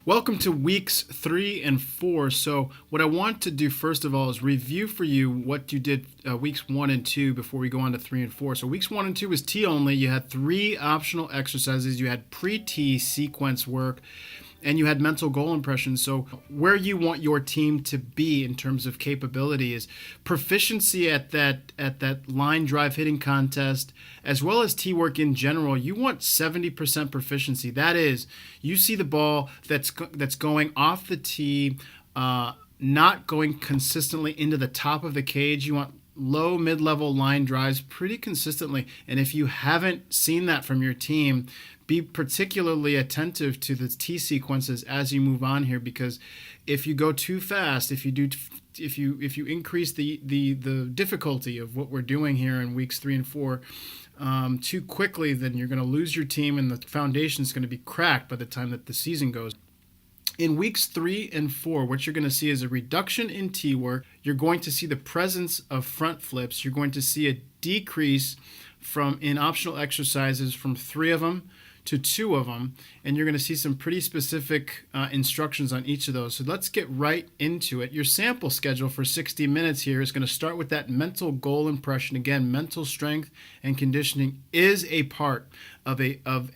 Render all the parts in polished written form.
Welcome to weeks 3 and 4. So, what I want to do first of all is review for you what you did weeks 1 and 2 before we go on to 3 and 4. So, weeks 1 and 2 was T only. You had 3 optional exercises, you had pre T sequence work, and you had mental goal impressions. So, where you want your team to be in terms of capability is proficiency at that line drive hitting contest, as well as T work in general. You want 70% proficiency. That is, you see the ball that's going off the tee, not going consistently into the top of the cage. You want low mid-level line drives pretty consistently. And if you haven't seen that from your team, be particularly attentive to the T sequences as you move on here, because if you go too fast, if you increase the difficulty of what we're doing here in weeks 3 and 4 too quickly, then you're going to lose your team and the foundation is going to be cracked by the time that the season goes. In weeks 3 and 4, what you're going to see is a reduction in T work. You're going to see the presence of front flips. You're going to see a decrease in optional exercises from 3 of them to 2 of them, and you're going to see some pretty specific instructions on each of those. So let's get right into it. Your sample schedule for 60 minutes here is going to start with that mental goal impression. Again, mental strength and conditioning is a part of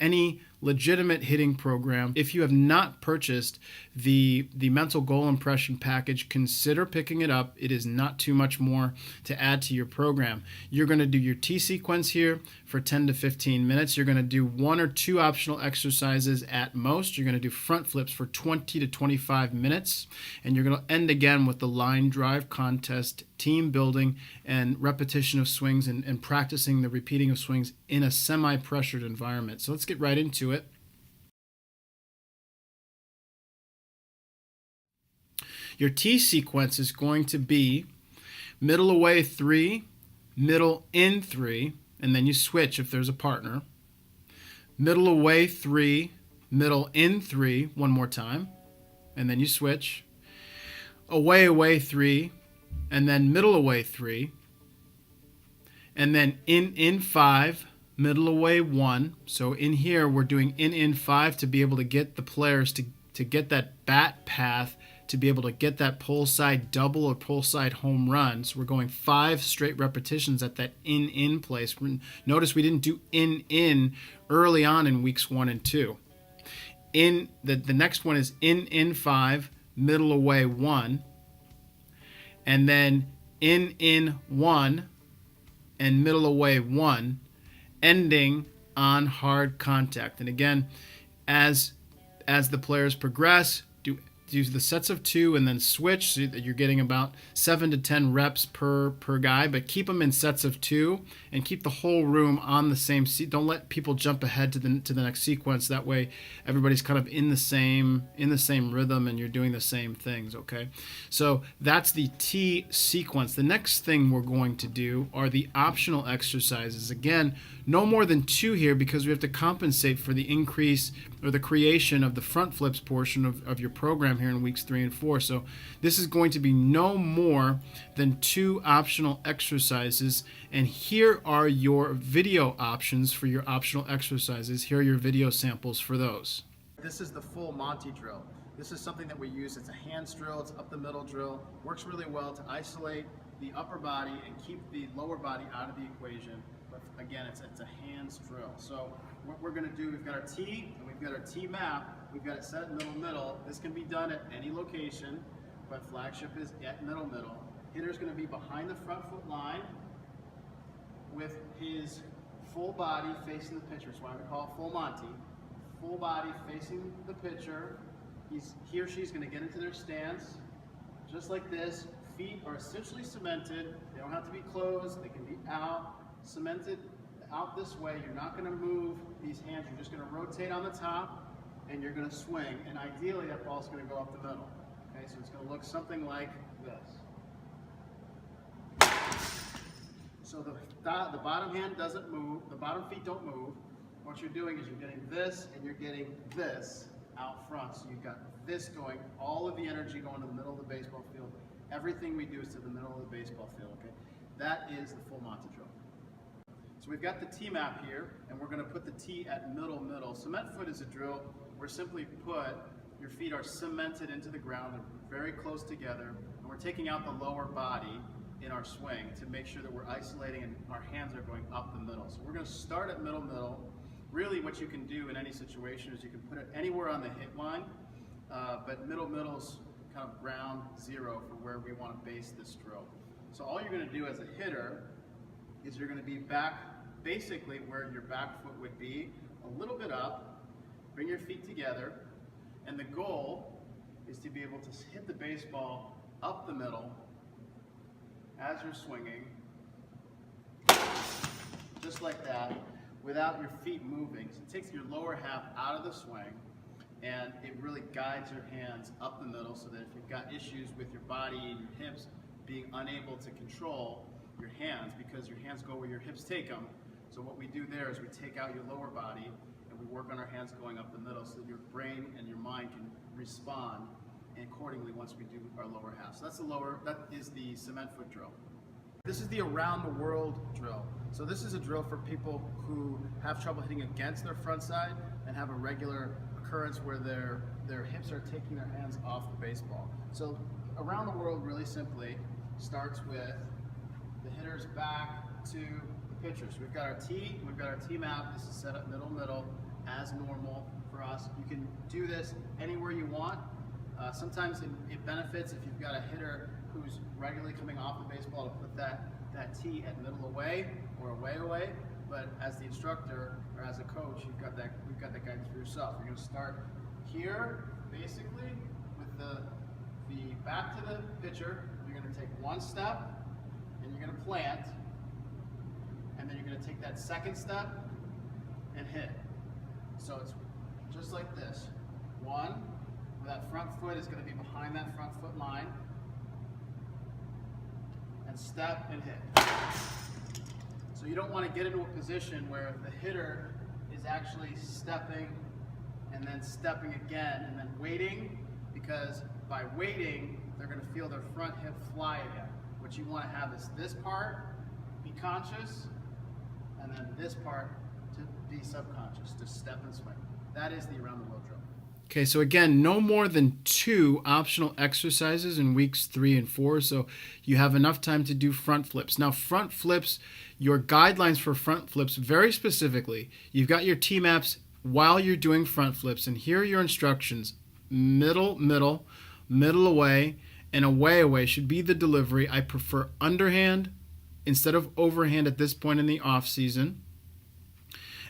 any legitimate hitting program. If you have not purchased the mental goal impression package, consider picking it up. It is not too much more to add to your program. You're going to do your T sequence here for 10 to 15 minutes. You're going to do 1 or 2 optional exercises at most. You're going to do front flips for 20 to 25 minutes, and you're going to end again with the line drive contest, team building, and repetition of swings and practicing the repeating of swings in a semi-pressured environment. So let's get right into it. Your T sequence is going to be middle away 3, middle in 3, and then you switch if there's a partner. Middle away 3, middle in 3, one more time, and then you switch. Away 3, and then middle away 3, and then in 5, middle away 1. So in here we're doing in 5 to be able to get the players to get that bat path, to be able to get that pull side double or pull side home run. So we're going 5 straight repetitions at that in place. Notice we didn't do in early on in weeks 1 and 2. In the next one is in 5, middle away 1, and then in 1 and middle away 1, ending on hard contact. And again, as the players progress, do the sets of 2 and then switch, so that you're getting about 7 to 10 reps per guy, but keep them in sets of 2 and keep the whole room on the same seat. Don't let people jump ahead to the next sequence. That way everybody's kind of in the same rhythm and you're doing the same things, okay? So that's the T sequence. The next thing we're going to do are the optional exercises. Again, no more than 2 here, because we have to compensate for the increase or the creation of the front flips portion of your program here in weeks 3 and 4. So this is going to be no more than 2 optional exercises. And here are your video options for your optional exercises. Here are your video samples for those. This is the full Monty drill. This is something that we use. It's a hands drill. It's up the middle drill. Works really well to isolate the upper body and keep the lower body out of the equation. But again, it's a hands drill. So what we're going to do, we've got our T and we've got our T map. We've got it set at middle. This can be done at any location, but flagship is at middle. Hitter's going to be behind the front foot line with his full body facing the pitcher. That's why we call it full Monty. Full body facing the pitcher. He or she's going to get into their stance just like this. Feet are essentially cemented. They don't have to be closed. They can be out, cemented out this way. You're not going to move these hands. You're just going to rotate on the top and you're going to swing. And ideally that ball's going to go up the middle. Okay, so it's going to look something like this. So the bottom hand doesn't move, the bottom feet don't move. What you're doing is you're getting this and you're getting this out front. So you've got this going, all of the energy going to the middle of the baseball field. Everything we do is to the middle of the baseball field, okay? That is the full Monty drill. So we've got the T map here, and we're going to put the T at middle. Cement foot is a drill where simply put, your feet are cemented into the ground, they're very close together, and we're taking out the lower body in our swing to make sure that we're isolating and our hands are going up the middle. So we're going to start at middle. Really what you can do in any situation is you can put it anywhere on the hit line, but middle's kind of ground zero for where we want to base this drill. So all you're going to do as a hitter is you're going to be back basically where your back foot would be, a little bit up, bring your feet together, and the goal is to be able to hit the baseball up the middle as you're swinging, just like that, without your feet moving. So it takes your lower half out of the swing, and it really guides your hands up the middle so that if you've got issues with your body and your hips being unable to control your hands, because your hands go where your hips take them. So what we do there is we take out your lower body and we work on our hands going up the middle so that your brain and your mind can respond accordingly once we do our lower half. So that is the cement foot drill. This is the around the world drill. So this is a drill for people who have trouble hitting against their front side and have a regular occurrence where their hips are taking their hands off the baseball. So around the world, really simply, starts with the hitter's back to the pitcher. So we've got our tee, we've got our tee map. This is set up middle, as normal for us. You can do this anywhere you want. Sometimes it benefits if you've got a hitter who's regularly coming off the baseball to put that tee at middle away or away. But as the instructor or as a coach, you've got that guidance for yourself. You're going to start here, basically, with the back to the pitcher. You're going to take one step, and you're going to plant, and then you're going to take that second step and hit. So it's just like this. One, where that front foot is going to be behind that front foot line, and step and hit. So you don't want to get into a position where the hitter is actually stepping and then stepping again and then waiting, because by waiting, they're going to feel their front hip fly again. What you want to have is this part, be conscious, and then this part to be subconscious, to step and swing. That is the around the world drill. Okay, so again, no more than 2 optional exercises in weeks 3 and 4, so you have enough time to do front flips. Now, front flips, your guidelines for front flips, very specifically, you've got your T-maps while you're doing front flips, and here are your instructions. Middle away, and away should be the delivery. I prefer underhand instead of overhand at this point in the off season.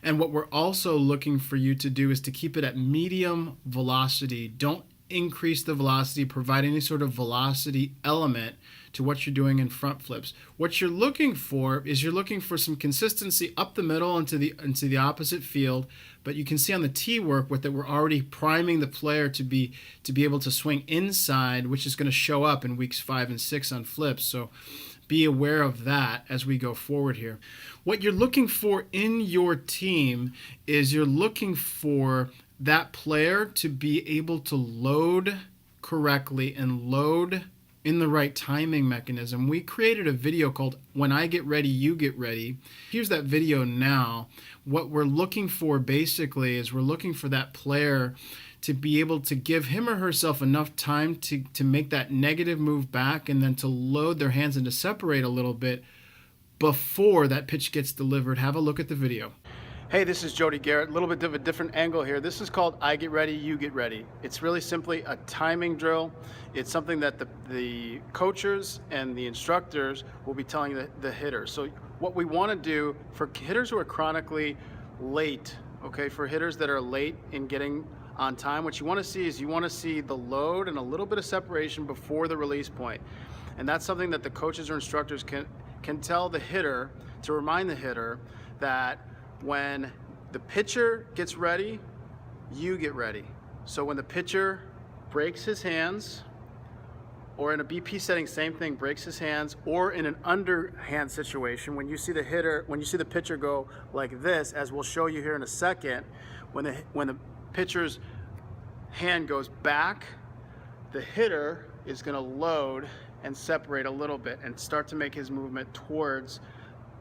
And what we're also looking for you to do is to keep it at medium velocity. Don't increase the velocity, provide any sort of velocity element to what you're doing in front flips. What you're looking for is some consistency up the middle into the opposite field, but you can see on the tee work that we're already priming the player to be able to swing inside, which is going to show up in weeks 5 and 6 on flips. So be aware of that as we go forward here. What you're looking for in your team is you're looking for that player to be able to load correctly and load in the right timing mechanism. We created a video called When I Get Ready, You Get Ready. Here's that video now. What we're looking for basically is we're looking for that player to be able to give him or herself enough time to make that negative move back and then to load their hands and to separate a little bit before that pitch gets delivered. Have a look at the video. Hey, this is Jody Garrett. A little bit of a different angle here. This is called I Get Ready, You Get Ready. It's really simply a timing drill. It's something that the coaches and the instructors will be telling the hitters. So what we want to do for hitters who are chronically late, okay, for hitters that are late in getting on time, what you want to see is you want to see the load and a little bit of separation before the release point. And that's something that the coaches or instructors can tell the hitter, to remind the hitter that when the pitcher gets ready, you get ready. So when the pitcher breaks his hands, or in a BP setting, same thing, breaks his hands, or in an underhand situation, when you see the pitcher go like this, as we'll show you here in a second, when the pitcher's hand goes back, the hitter is going to load and separate a little bit and start to make his movement towards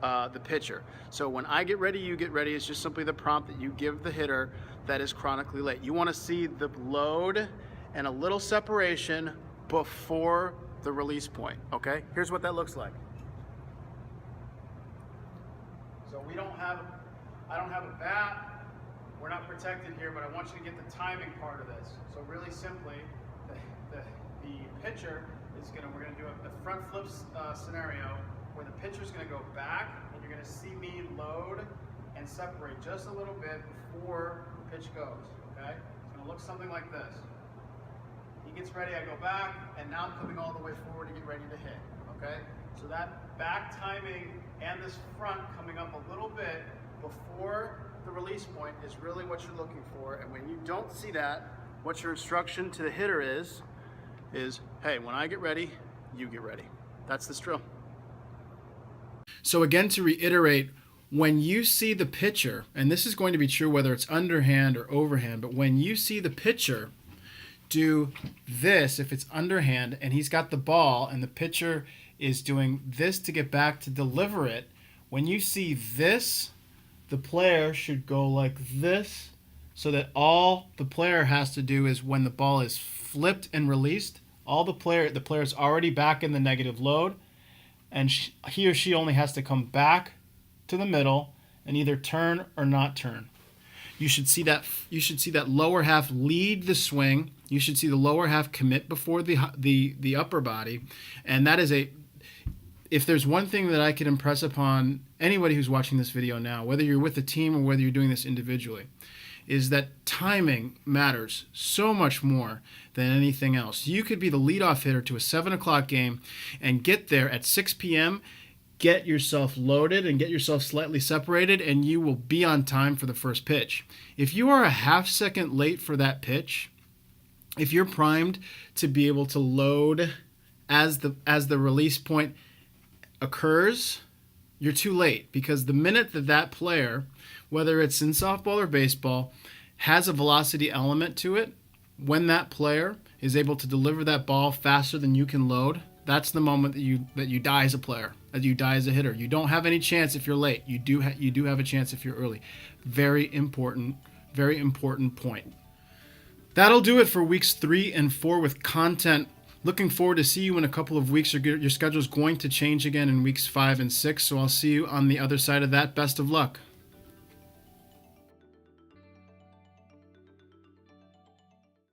the pitcher. So when I get ready, you get ready is just simply the prompt that you give the hitter that is chronically late. You want to see the load and a little separation before the release point, okay? Here's what that looks like. So I don't have a bat. We're not protected here, but I want you to get the timing part of this. So really simply, the pitcher is we're gonna do the front flips scenario where the pitcher's gonna go back and you're gonna see me load and separate just a little bit before the pitch goes, okay? It's gonna look something like this. He gets ready, I go back, and now I'm coming all the way forward to get ready to hit, okay? So that back timing and this front coming up a little bit before the release point is really what you're looking for. And when you don't see that, what your instruction to the hitter is, hey, when I get ready, you get ready. That's this drill. So again, to reiterate, when you see the pitcher, and this is going to be true whether it's underhand or overhand, but when you see the pitcher do this, if it's underhand and he's got the ball and the pitcher is doing this to get back to deliver it, when you see this, the player should go like this, so that all the player has to do is when the ball is flipped and released, the player's already back in the negative load, and he or she only has to come back to the middle and either turn or not turn. You should see that lower half lead the swing. You should see the lower half commit before the upper body, and that is if there's one thing that I could impress upon anybody who's watching this video now, whether you're with a team or whether you're doing this individually, is that timing matters so much more than anything else. You could be the leadoff hitter to a 7 o'clock game and get there at 6 p.m., get yourself loaded and get yourself slightly separated, and you will be on time for the first pitch. If you are a half second late for that pitch, if you're primed to be able to load as the release point occurs, you're too late, because the minute that player, whether it's in softball or baseball, has a velocity element to it, when that player is able to deliver that ball faster than you can load, that's the moment that you die as a player, that you die as a hitter. You don't have any chance if you're late. You do have a chance if you're early. Very important point. That'll do it for weeks 3 and 4 with content. Looking forward to see you in a couple of weeks. Your schedule is going to change again in weeks 5 and 6, so I'll see you on the other side of that. Best of luck.